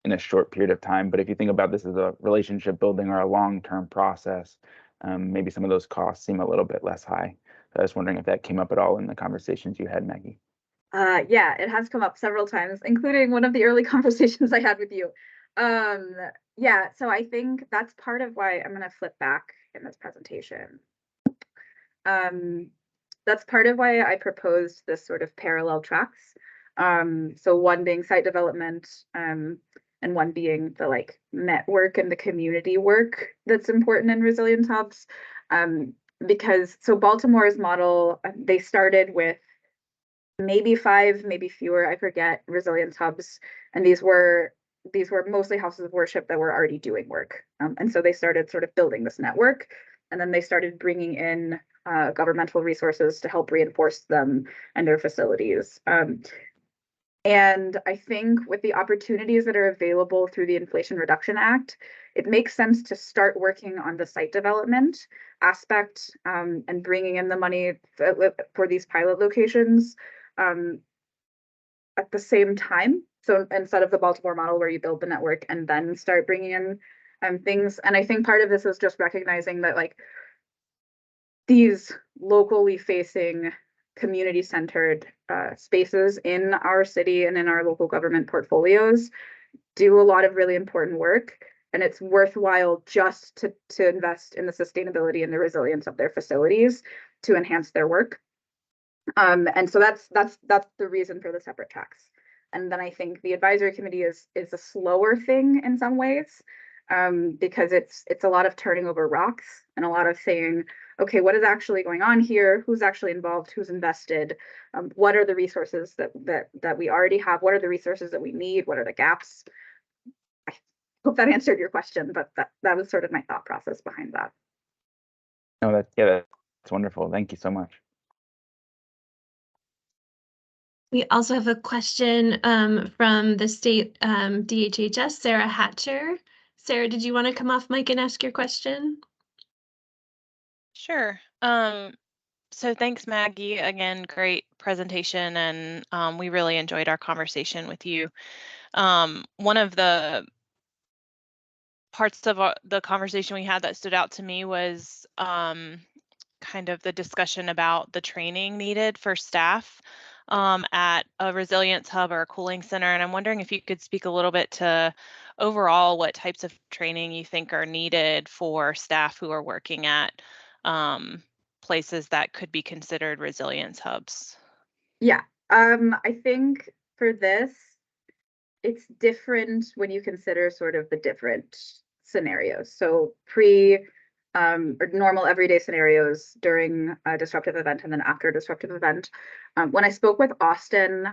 in a short period of time. But if you think about this as a relationship building or a long-term process, maybe some of those costs seem a little bit less high. So I was wondering if that came up at all in the conversations you had, Maggie. Yeah, it has come up several times, including one of the early conversations I had with you. Yeah, so I think that's part of why I'm going to flip back in this presentation. That's part of why I proposed this sort of parallel tracks. So one being site development, and one being the like network and the community work that's important in resilience hubs. Because so Baltimore's model, they started with maybe 5, maybe fewer, I forget, resilience hubs, and these were mostly houses of worship that were already doing work. And so they started sort of building this network, and then they started bringing in governmental resources to help reinforce them and their facilities. And I think with the opportunities that are available through the Inflation Reduction Act, it makes sense to start working on the site development aspect and bringing in the money for these pilot locations at the same time. So instead of the Baltimore model where you build the network and then start bringing in things. And I think part of this is just recognizing that like these locally facing community-centered spaces in our city and in our local government portfolios do a lot of really important work, and it's worthwhile just to invest in the sustainability and the resilience of their facilities to enhance their work. And so that's the reason for the separate tracks. And then I think the advisory committee is a slower thing in some ways, because it's a lot of turning over rocks and a lot of saying, okay, what is actually going on here? Who's actually involved? Who's invested? What are the resources that we already have? What are the resources that we need? What are the gaps? I hope that answered your question, but that was sort of my thought process behind that. No, that's wonderful. Thank you so much. We also have a question from the state DHHS, Sarah Hatcher. Sarah, did you want to come off mic and ask your question? Sure. So thanks, Maggie. Again, great presentation, and we really enjoyed our conversation with you. One of the parts of the conversation we had that stood out to me was kind of the discussion about the training needed for staff at a resilience hub or a cooling center. And I'm wondering if you could speak a little bit to overall what types of training you think are needed for staff who are working at places that could be considered resilience hubs. Yeah, I think for this, it's different when you consider sort of the different scenarios. So or normal everyday scenarios during a disruptive event and then after a disruptive event. When I spoke with Austin,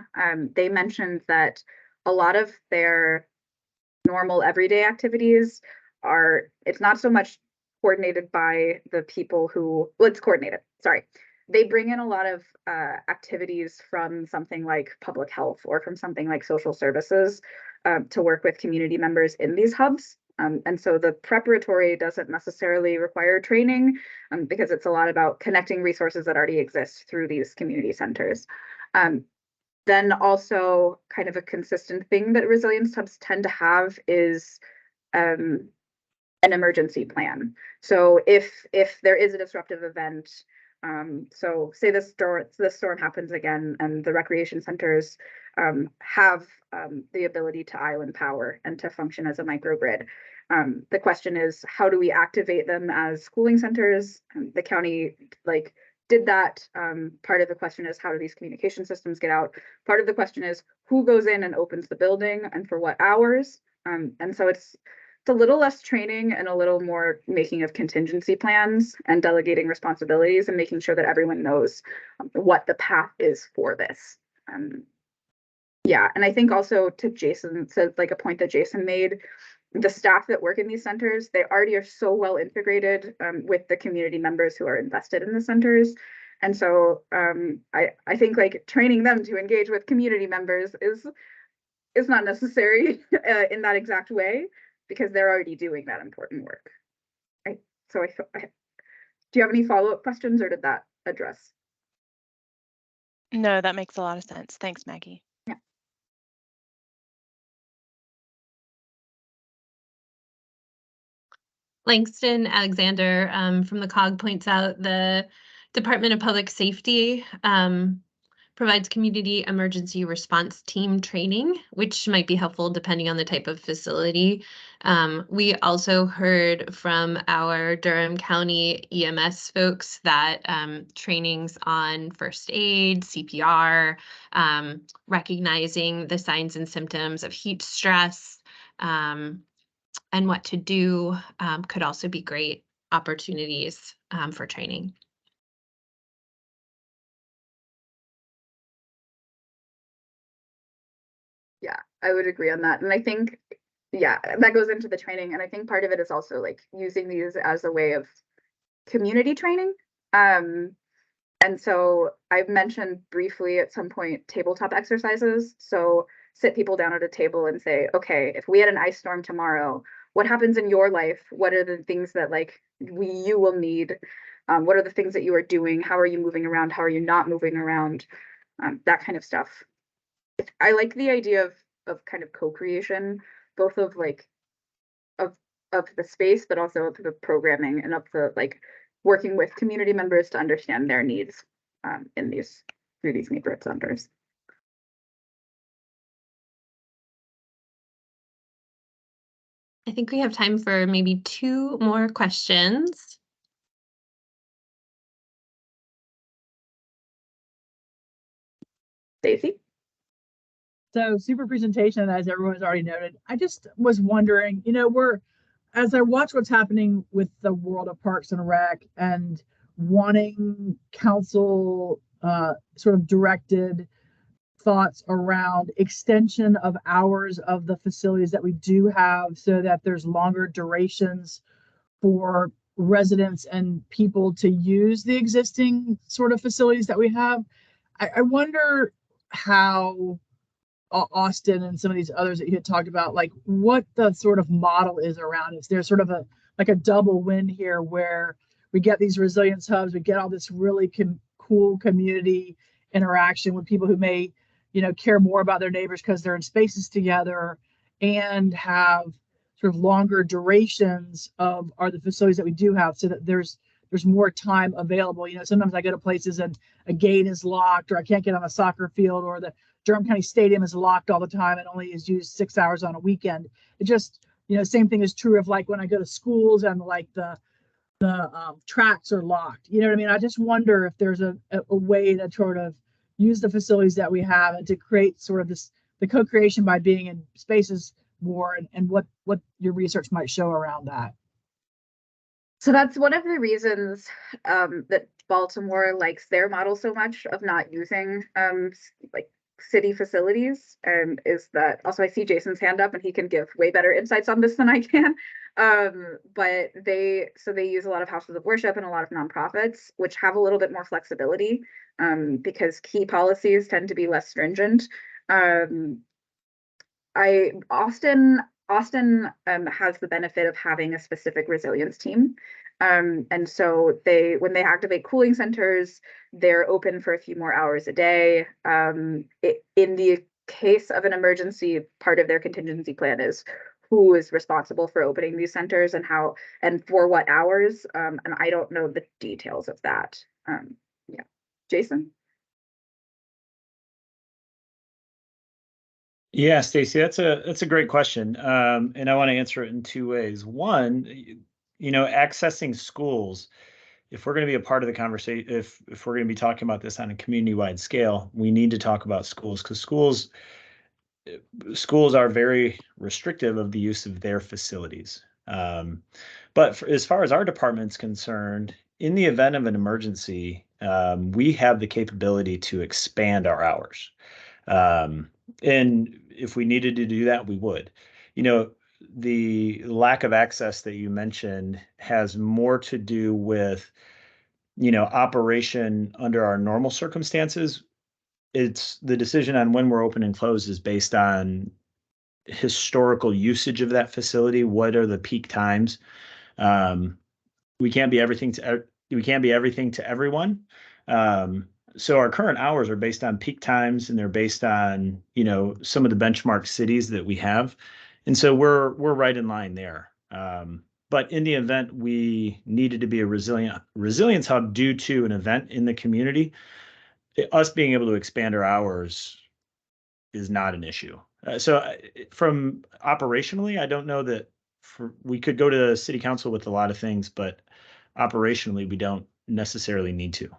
they mentioned that a lot of their normal everyday activities it's not so much coordinated by the people who, well, it's coordinated, sorry. They bring in a lot of activities from something like public health or from something like social services to work with community members in these hubs. And so the preparatory doesn't necessarily require training because it's a lot about connecting resources that already exist through these community centers. Then also kind of a consistent thing that resilience hubs tend to have is an emergency plan. So if there is a disruptive event, so say this storm happens again and the recreation centers have the ability to island power and to function as a microgrid. The question is, how do we activate them as cooling centers? The county did that. Part of the question is, how do these communication systems get out? Part of the question is, who goes in and opens the building and for what hours? And so it's a little less training and a little more making of contingency plans and delegating responsibilities and making sure that everyone knows what the path is for this. Yeah, and I think also to Jason, so like a point that Jason made, the staff that work in these centers, they already are so well integrated with the community members who are invested in the centers. And so I think like training them to engage with community members is not necessary in that exact way, because they're already doing that important work. Right. So do you have any follow-up questions, or did that address? No, that makes a lot of sense. Thanks, Maggie. Yeah. Langston Alexander from the COG points out the Department of Public Safety provides community emergency response team training, which might be helpful depending on the type of facility. We also heard from our Durham County EMS folks that trainings on first aid, CPR, recognizing the signs and symptoms of heat stress, and what to do could also be great opportunities for training. Yeah, I would agree on that. And I think, yeah, that goes into the training. And I think part of it is also like using these as a way of community training. And so I've mentioned briefly at some point tabletop exercises. So sit people down at a table and say, okay, if we had an ice storm tomorrow, what happens in your life? What are the things that like you will need? What are the things that you are doing? How are you moving around? How are you not moving around? That kind of stuff. I like the idea of kind of co-creation, both of like of the space, but also of the programming and of the like working with community members to understand their needs through these neighborhood centers. I think we have time for maybe 2 more questions. Stacy? So super presentation, as everyone's already noted. I just was wondering, as I watch what's happening with the world of Parks and Rec and wanting council sort of directed thoughts around extension of hours of the facilities that we do have so that there's longer durations for residents and people to use the existing sort of facilities that we have. I wonder how Austin and some of these others that you had talked about, like what the sort of model is around. Is there sort of a double win here where we get these resilience hubs, we get all this really cool community interaction with people who may, care more about their neighbors because they're in spaces together, and have sort of longer durations of the facilities that we do have, so that there's more time available. Sometimes I go to places and a gate is locked, or I can't get on a soccer field, or the Durham County Stadium is locked all the time and only is used 6 hours on a weekend. It just, same thing is true of like when I go to schools and like the tracks are locked. You know what I mean? I just wonder if there's a way to sort of use the facilities that we have and to create sort of the co-creation by being in spaces more, and what your research might show around that. So that's one of the reasons that Baltimore likes their model so much of not using like city facilities, is that also I see Jason's hand up and he can give way better insights on this than I can. But they use a lot of houses of worship and a lot of nonprofits, which have a little bit more flexibility because key policies tend to be less stringent. Austin has the benefit of having a specific resilience team. And so when they activate cooling centers, they're open for a few more hours a day. In the case of an emergency, part of their contingency plan is who is responsible for opening these centers and how and for what hours. And I don't know the details of that. Yeah, Jason? Yeah, Stacy, that's a great question. And I want to answer it in two ways. One, accessing schools. If we're going to be a part of the conversation, if we're going to be talking about this on a community-wide scale, we need to talk about schools, because schools are very restrictive of the use of their facilities. But as far as our department's concerned, in the event of an emergency, we have the capability to expand our hours. And if we needed to do that, we would. The lack of access that you mentioned has more to do with, operation under our normal circumstances. It's the decision on when we're open and closed is based on historical usage of that facility. What are the peak times? We can't be everything to everyone. So our current hours are based on peak times, and they're based on, some of the benchmark cities that we have. And so we're right in line there. But in the event we needed to be a resilience hub due to an event in the community, us being able to expand our hours is not an issue. So from operationally, I don't know that we could go to city council with a lot of things, but operationally, we don't necessarily need to.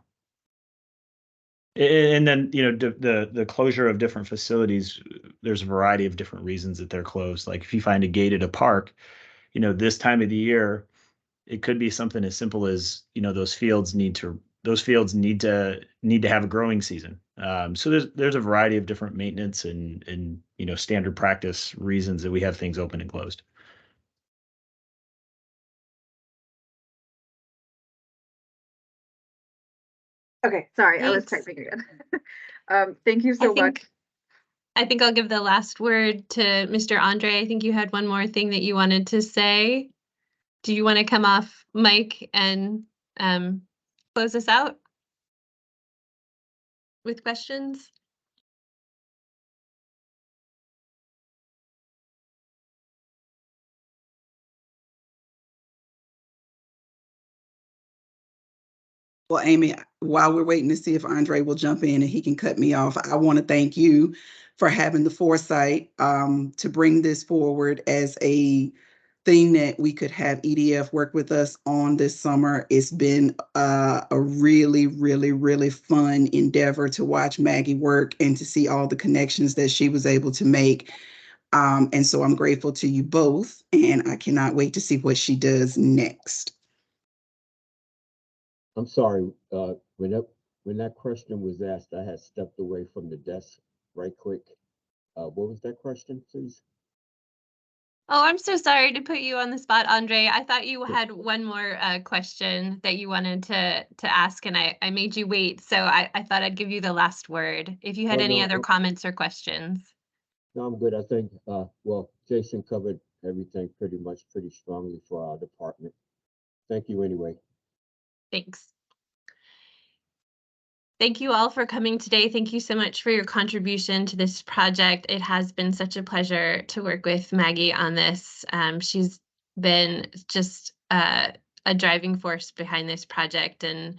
And then, the closure of different facilities, there's a variety of different reasons that they're closed. Like if you find a gate at a park, this time of the year, it could be something as simple as, those fields need to have a growing season. So there's a variety of different maintenance and standard practice reasons that we have things open and closed. Okay, sorry, I was Thanks. typing again. Thank you so much. I think I'll give the last word to Mr. Andre. I think you had one more thing that you wanted to say. Do you want to come off mic and close us out with questions? Well, Amy, while we're waiting to see if Andre will jump in and he can cut me off, I want to thank you for having the foresight to bring this forward as a thing that we could have EDF work with us on this summer. It's been a really, really, really fun endeavor to watch Maggie work and to see all the connections that she was able to make. And so I'm grateful to you both, and I cannot wait to see what she does next. I'm sorry, when that question was asked, I had stepped away from the desk right quick. What was that question, please? Oh, I'm so sorry to put you on the spot, Andre. I thought you had one more question that you wanted to ask, and I made you wait. So I thought I'd give you the last word if you had any other comments or questions. No, I'm good. I think, well, Jason covered everything pretty strongly for our department. Thank you anyway. Thanks. Thank you all for coming today. Thank you so much for your contribution to this project. It has been such a pleasure to work with Maggie on this. She's been just a driving force behind this project, and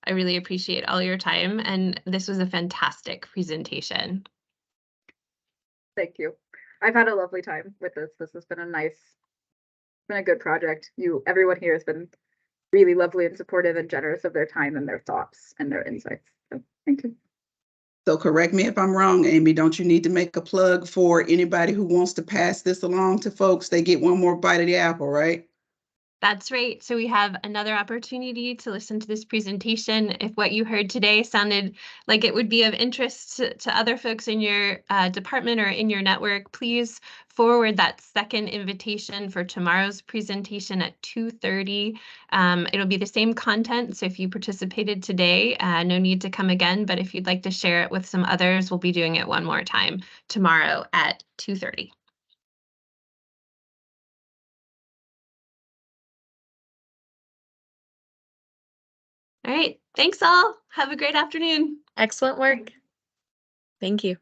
I really appreciate all your time, and this was a fantastic presentation. Thank you. I've had a lovely time with this. This has been been a good project. Everyone here has been really lovely and supportive and generous of their time and their thoughts and their insights. So thank you. So correct me if I'm wrong, Amy, don't you need to make a plug for anybody who wants to pass this along to folks? They get one more bite of the apple, right? That's right. So we have another opportunity to listen to this presentation. If what you heard today sounded like it would be of interest to other folks in your department or in your network, please forward that second invitation for tomorrow's presentation at 2:30. It'll be the same content. So if you participated today, no need to come again. But if you'd like to share it with some others, we'll be doing it one more time tomorrow at 2:30. All right. Thanks all. Have a great afternoon. Excellent work. Thank you.